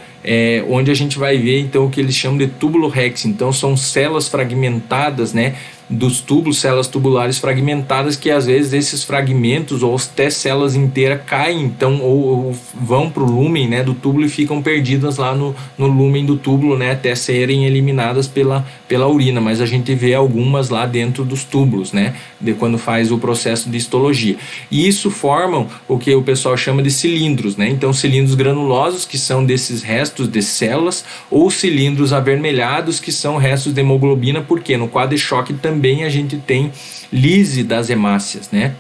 onde a gente vai ver, então, o que eles chamam de túbulo rex, então são células fragmentadas, né, dos túbulos, células tubulares fragmentadas, que às vezes esses fragmentos ou até células inteiras caem, então, ou vão para o lúmen, né, do túbulo e ficam perdidas lá no lúmen do túbulo, né, até serem eliminadas pela urina, mas a gente vê algumas lá dentro dos túbulos, né, quando faz o processo de histologia. E isso formam o que o pessoal chama de cilindros, né, então cilindros granulosos, que são desses restos de células, ou cilindros avermelhados, que são restos de hemoglobina, porque no quadro de choque também a gente tem lise das hemácias, né?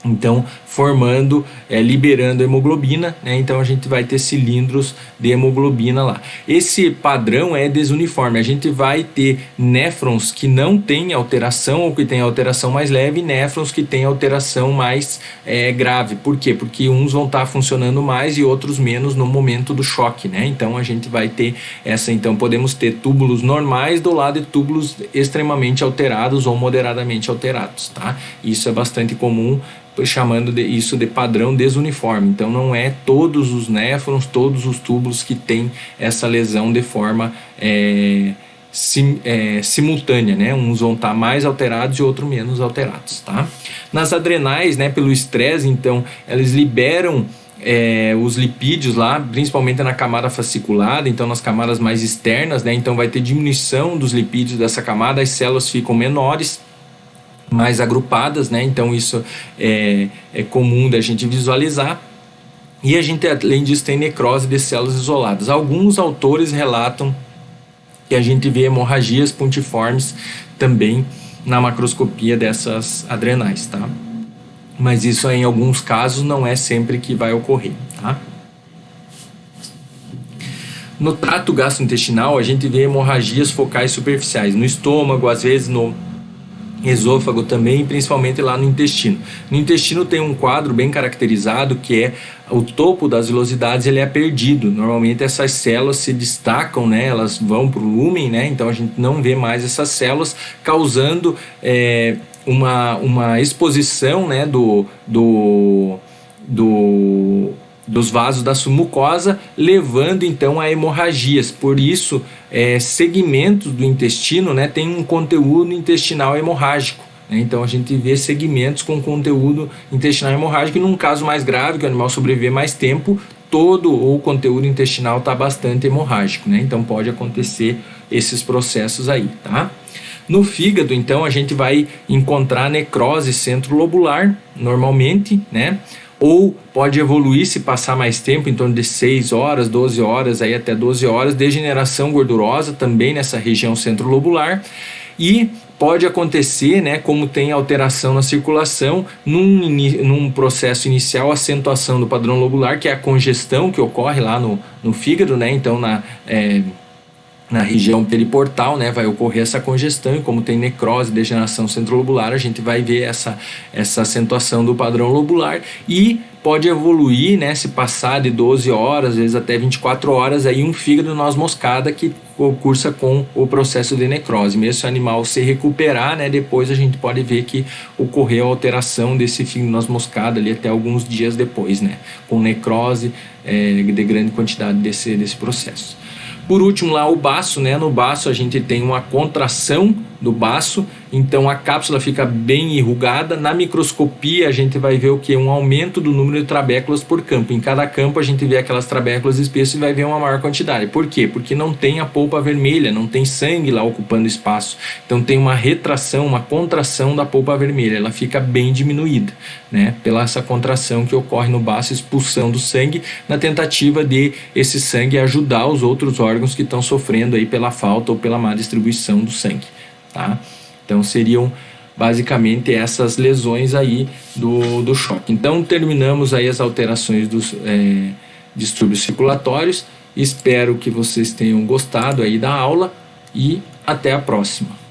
Então, formando, liberando hemoglobina, né? Então a gente vai ter cilindros de hemoglobina lá. Esse padrão é desuniforme. A gente vai ter néfrons que não têm alteração ou que têm alteração mais leve, e néfrons que têm alteração mais grave. Por quê? Porque uns vão estar funcionando mais e outros menos no momento do choque, né? Então a gente vai ter então podemos ter túbulos normais do lado de túbulos extremamente alterados ou moderadamente alterados, tá? Isso é bastante comum, chamando isso de padrão desuniforme. Então não é todos os néfrons, todos os túbulos que têm essa lesão de forma simultânea, né? Uns vão estar mais alterados e outros menos alterados, tá? Nas adrenais, né, pelo estresse, então eles liberam os lipídios lá, principalmente na camada fasciculada, então nas camadas mais externas, né? Então vai ter diminuição dos lipídios dessa camada, as células ficam menores, mais agrupadas, né? Então isso é comum da gente visualizar. E a gente, além disso, tem necrose de células isoladas. Alguns autores relatam que a gente vê hemorragias pontiformes também na macroscopia dessas adrenais, tá? Mas isso em alguns casos não é sempre que vai ocorrer, tá? No trato gastrointestinal, a gente vê hemorragias focais superficiais, no estômago, às vezes no esôfago também, principalmente lá no intestino. No intestino tem um quadro bem caracterizado, que é o topo das vilosidades, ele é perdido. Normalmente essas células se destacam, né? Elas vão para o lúmen, né? Então a gente não vê mais essas células, causando uma exposição, né, dos vasos da mucosa, levando então a hemorragias. Por isso, segmentos do intestino, né, tem um conteúdo intestinal hemorrágico, né? Então a gente vê segmentos com conteúdo intestinal hemorrágico, e num caso mais grave, que o animal sobreviver mais tempo, todo o conteúdo intestinal está bastante hemorrágico, né? Então pode acontecer esses processos aí, tá? No fígado, então, a gente vai encontrar necrose centrolobular, normalmente, né? Ou pode evoluir se passar mais tempo, em torno de 6 horas, 12 horas, aí até 12 horas, degeneração gordurosa também nessa região centrolobular. E pode acontecer, né, como tem alteração na circulação, num processo inicial, acentuação do padrão lobular, que é a congestão que ocorre lá no fígado, né? Então, na região periportal, né, vai ocorrer essa congestão, e como tem necrose, degeneração centrolobular, a gente vai ver essa acentuação do padrão lobular, e pode evoluir, né, se passar de 12 horas, às vezes até 24 horas, aí um fígado noz moscada que cursa com o processo de necrose. Mesmo se o animal se recuperar, né, depois a gente pode ver que ocorreu alteração desse fígado noz moscada ali até alguns dias depois, né, com necrose de grande quantidade desse processo. Por último, lá o baço, né? No baço a gente tem uma contração do baço, então a cápsula fica bem enrugada. Na microscopia a gente vai ver o que? Um aumento do número de trabéculas por campo. Em cada campo a gente vê aquelas trabéculas espessas e vai ver uma maior quantidade. Por quê? Porque não tem a polpa vermelha, não tem sangue lá ocupando espaço. Então tem uma retração, uma contração da polpa vermelha, ela fica bem diminuída, né? Pela essa contração que ocorre no baço, expulsando o sangue, na tentativa de esse sangue ajudar os outros órgãos que estão sofrendo aí pela falta ou pela má distribuição do sangue, tá? Então seriam basicamente essas lesões aí do choque. Então terminamos aí as alterações dos distúrbios circulatórios. Espero que vocês tenham gostado aí da aula e até a próxima.